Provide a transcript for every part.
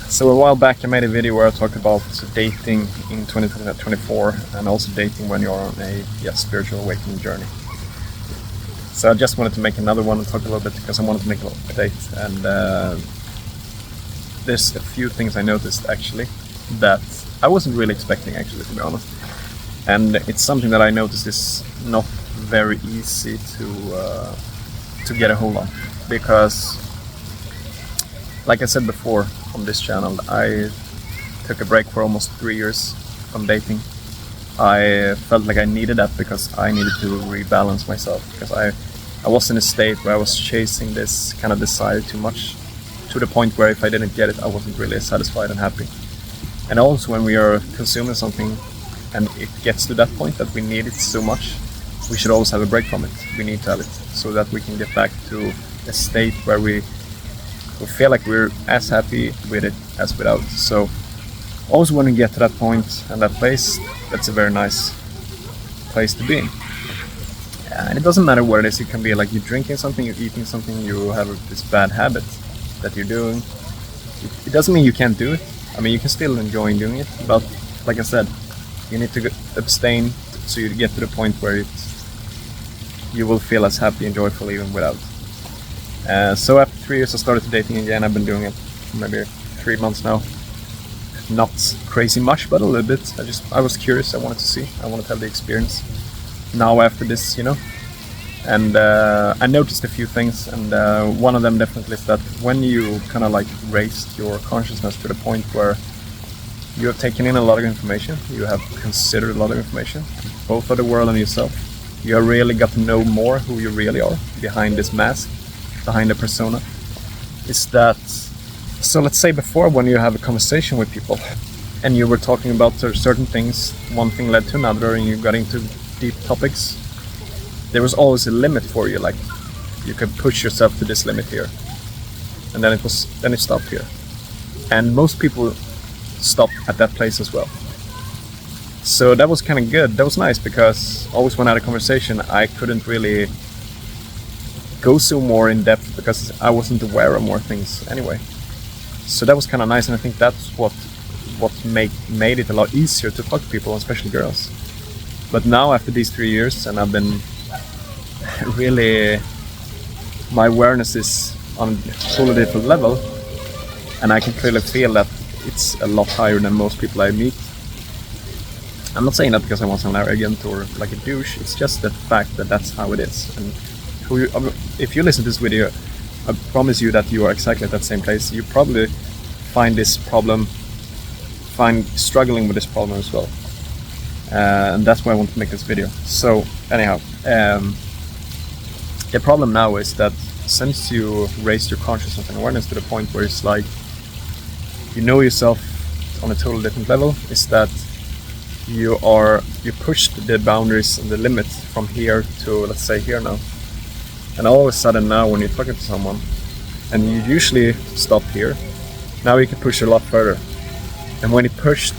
So a while back I made a video where I talked about dating in 2024 and also dating when you're on a spiritual awakening journey. So I just wanted to make another one and talk a little bit because I wanted to make an update, and there's a few things I noticed actually that I wasn't really expecting, actually, to be honest. And it's something that I noticed is not very easy to get a hold on, because like I said before on this channel, I took a break for almost 3 years from dating. I felt like I needed that because I needed to rebalance myself, because I was in a state where I was chasing this kind of desire too much, to the point where if I didn't get it, I wasn't really satisfied and happy. And also when we are consuming something and it gets to that point that we need it so much, we should always have a break from it. We need to have it so that we can get back to a state where we feel like we're as happy with it as without. So always when we get to that point and that place, that's a very nice place to be in. And it doesn't matter what it is. It can be like you're drinking something, you're eating something, you have this bad habit that you're doing. It doesn't mean you can't do it. I mean, you can still enjoy doing it, but like I said, you need to abstain so you get to the point where you will feel as happy and joyful even without. So after 3 years I started dating again. I've been doing it for maybe 3 months now. Not crazy much, but a little bit. I was curious, I wanted to see, I wanted to have the experience now after this, and I noticed a few things, and one of them definitely is that when you kind of like raised your consciousness to the point where you have taken in a lot of information, you have considered a lot of information, both of the world and yourself, you have really got to know more who you really are behind this mask, behind the persona, is that, so let's say before when you have a conversation with people and you were talking about certain things, one thing led to another and you got into deep topics, there was always a limit for you, like you could push yourself to this limit here, and then it stopped here. And most people stop at that place as well. So that was kind of good, that was nice, because always when I had a conversation I couldn't really go so more in depth because I wasn't aware of more things anyway. So that was kind of nice, and I think that's what made it a lot easier to talk to people, especially girls. But now after these 3 years, and I've been really, my awareness is on a totally different level, and I can clearly feel that it's a lot higher than most people I meet. I'm not saying that because I want to sound arrogant or like a douche, it's just the fact that that's how it is. And if you listen to this video, I promise you that you are exactly at that same place. You probably find struggling with this problem as well. And that's why I want to make this video. So anyhow, the problem now is that since you raised your consciousness and awareness to the point where it's like you know yourself on a totally different level, is that you pushed the boundaries and the limits from here to, let's say, here now. And all of a sudden now when you're talking to someone and you usually stop here, now you can push a lot further. And when you push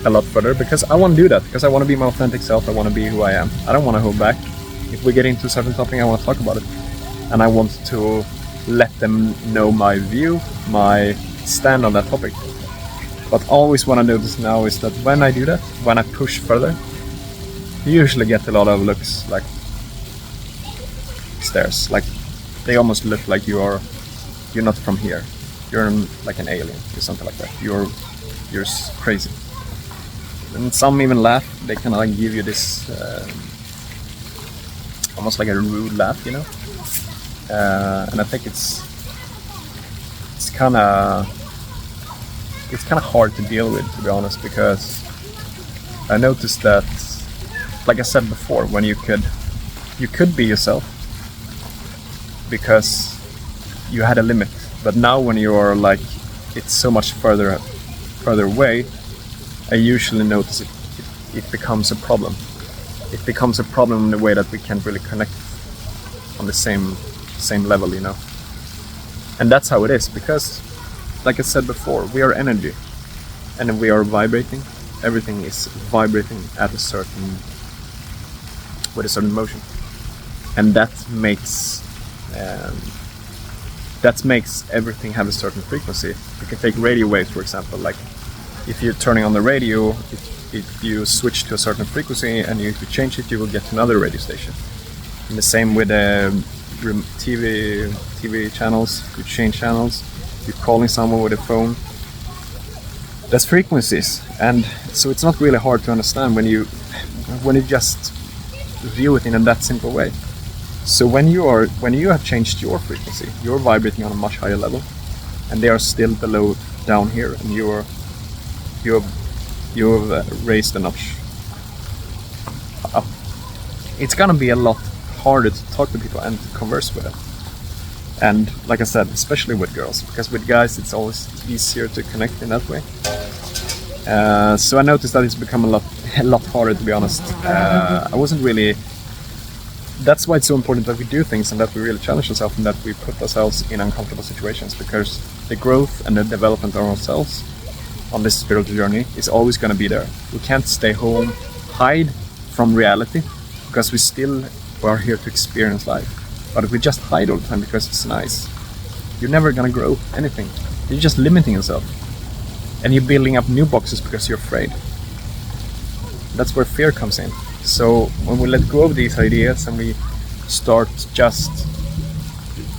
a lot further, because I want to do that, because I want to be my authentic self, I want to be who I am. I don't want to hold back. If we get into a certain topic, I want to talk about it. And I want to let them know my view, my stand on that topic. But always what I notice now is that when I do that, when I push further, you usually get a lot of looks like stares, like they almost look like you're not from here, you're like an alien or something like that, you're crazy. And some even laugh, they kind of like give you this almost like a rude laugh, and I think it's kind of hard to deal with, to be honest, because I noticed that, like I said before, when you could be yourself because you had a limit, but now when you are like, it's so much further away, I usually notice it becomes a problem. It becomes a problem in the way that we can't really connect on the same level, and that's how it is, because like I said before, we are energy and we are vibrating. Everything is vibrating with a certain motion, and that makes that makes everything have a certain frequency. You can take radio waves, for example. Like if you're turning on the radio, if you switch to a certain frequency and if you change it, you will get to another radio station. And the same with TV channels. You change channels. You're calling someone with a phone. That's frequencies, and so it's not really hard to understand when you just view it in that simple way. So when you have changed your frequency, you're vibrating on a much higher level, and they are still below down here, and you've raised a notch up. It's gonna be a lot harder to talk to people and to converse with them. And like I said, especially with girls, because with guys it's always easier to connect in that way. So I noticed that it's become a lot harder, to be honest. I wasn't really. That's why it's so important that we do things and that we really challenge ourselves and that we put ourselves in uncomfortable situations, because the growth and the development of ourselves on this spiritual journey is always going to be there. We can't stay home, hide from reality, because we still are here to experience life. But if we just hide all the time because it's nice, you're never going to grow anything. You're just limiting yourself. And you're building up new boxes because you're afraid. That's where fear comes in. So when we let go of these ideas and we start just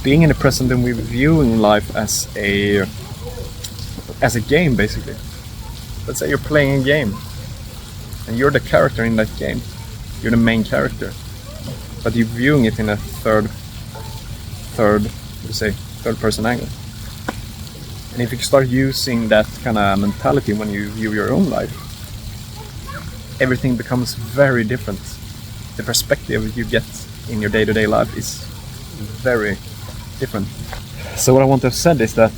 being in the present and we're viewing life as a game, basically. Let's say you're playing a game and you're the character in that game. You're the main character, but you're viewing it in a third person angle. And if you start using that kind of mentality when you view your own life, everything becomes very different. The perspective you get in your day-to-day life is very different. So what I want to have said is that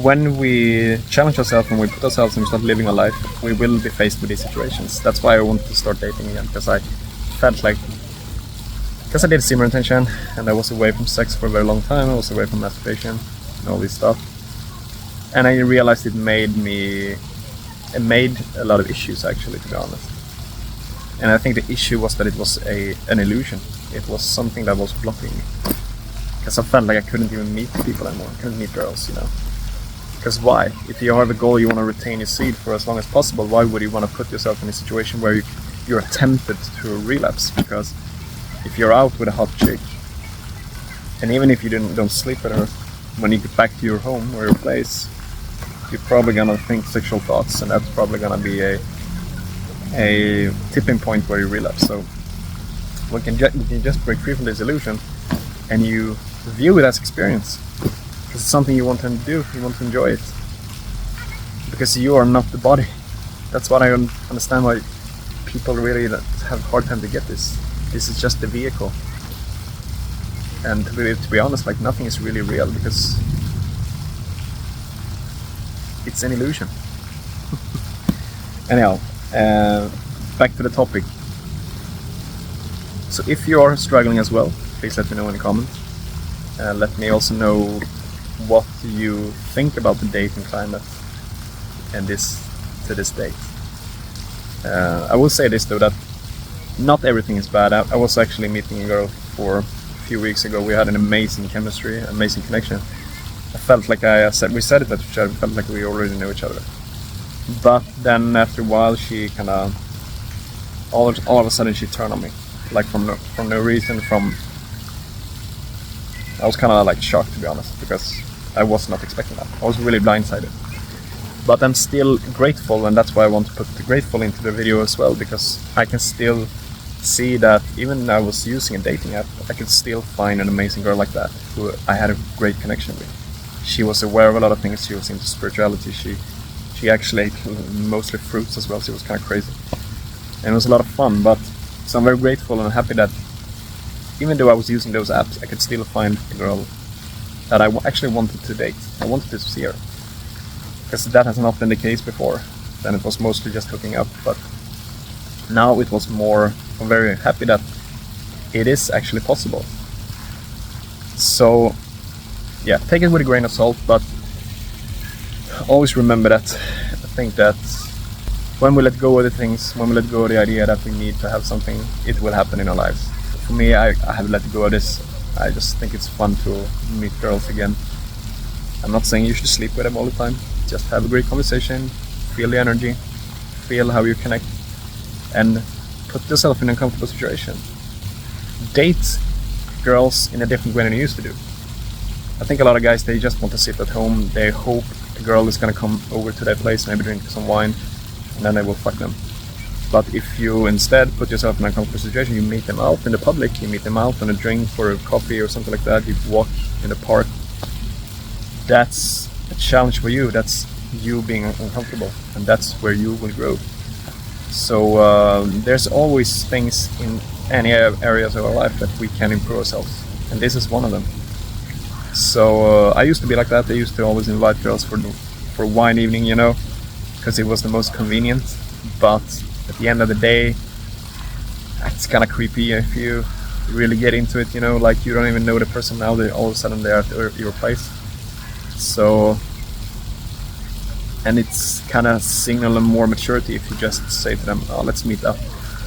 when we challenge ourselves and we put ourselves and we start living our life, we will be faced with these situations. That's why I wanted to start dating again, because I felt like, because I did similar intention and I was away from sex for a very long time, I was away from masturbation and all this stuff. And I realized it made a lot of issues, actually, to be honest. And I think the issue was that it was an illusion. It was something that was blocking me. Because I felt like I couldn't even meet people anymore. I couldn't meet girls, you know. Because why? If you have a goal, you want to retain your seed for as long as possible, why would you want to put yourself in a situation where you're tempted to relapse? Because if you're out with a hot chick, and even if you don't sleep with her, when you get back to your home or your place, you're probably gonna think sexual thoughts, and that's probably gonna be a tipping point where you relapse. So we can just break free from this illusion, and you view it as experience, because it's something you want to do. You want to enjoy it, because you are not the body. That's what I understand why people really have a hard time to get this. This is just the vehicle, and to be honest, like, nothing is really real, because it's an illusion. Anyhow, back to the topic. So if you are struggling as well, please let me know in the comments. Let me also know what you think about the dating climate and to this date. I will say this though, that not everything is bad. I was actually meeting a girl for a few weeks ago. We had an amazing chemistry, amazing connection. I felt like we said it to each other. We felt like we already knew each other. But then after a while, she kind of all of a sudden she turned on me, like from no reason. I was kind of like shocked, to be honest, because I was not expecting that. I was really blindsided. But I'm still grateful, and that's why I want to put the grateful into the video as well, because I can still see that even though I was using a dating app, I could still find an amazing girl like that who I had a great connection with. She was aware of a lot of things. She was into spirituality. She actually ate mostly fruits as well. So it was kind of crazy, and it was a lot of fun. But so I'm very grateful and happy that even though I was using those apps, I could still find a girl that I actually wanted to date. I wanted to see her, because that has not been the case before. Then it was mostly just hooking up, but now it was more. I'm very happy that it is actually possible. So yeah, take it with a grain of salt, but always remember that I think that when we let go of the things, when we let go of the idea that we need to have something, it will happen in our lives. For me, I have let go of this. I just think it's fun to meet girls again, I'm not saying you should sleep with them all the time. Just have a great conversation, feel the energy, feel how you connect, and put yourself in a comfortable situation. Date girls in a different way than you used to do. I think a lot of guys, they just want to sit at home. They hope the girl is gonna come over to their place, maybe drink some wine, and then they will fuck them. But if you instead put yourself in a comfortable situation, you meet them out in the public, you meet them out on a drink or a coffee or something like that, you walk in the park, that's a challenge for you. That's you being uncomfortable, and that's where you will grow. So there's always things in any areas of our life that we can improve ourselves, and this is one of them. So I used to be like that. I used to always invite girls for wine evening, you know, because it was the most convenient. But at the end of the day, it's kind of creepy if you really get into it, you know, like you don't even know the person now, they all of a sudden they're at your place. So, and it's kind of signaling more maturity if you just say to them, oh, let's meet up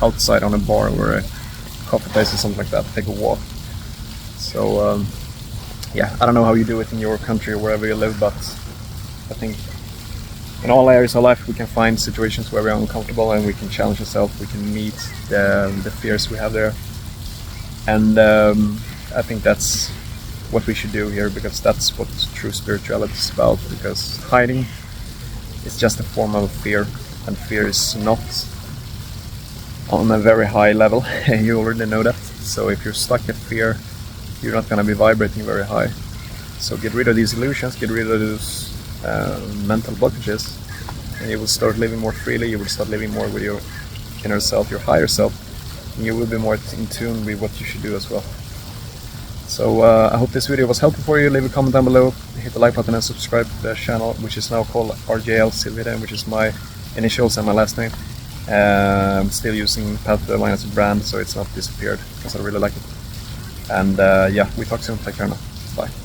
outside on a bar or a coffee place or something like that, take a walk. So yeah, I don't know how you do it in your country or wherever you live, but I think in all areas of life we can find situations where we're uncomfortable and we can challenge ourselves, we can meet the fears we have there. And I think that's what we should do here, because that's what true spirituality is about, because hiding is just a form of fear, and fear is not on a very high level. You already know that. So if you're stuck in fear, you're not going to be vibrating very high. So get rid of these illusions, get rid of those mental blockages, and you will start living more freely. You will start living more with your inner self, your higher self, and you will be more in tune with what you should do as well. So I hope this video was helpful for you. Leave a comment down below, hit the like button and subscribe to the channel, which is now called RJL Silviden, which is my initials and my last name. I'm still using Path to the Line as a brand, so it's not disappeared, because I really like it. And yeah, we talk soon. Take care now. Bye.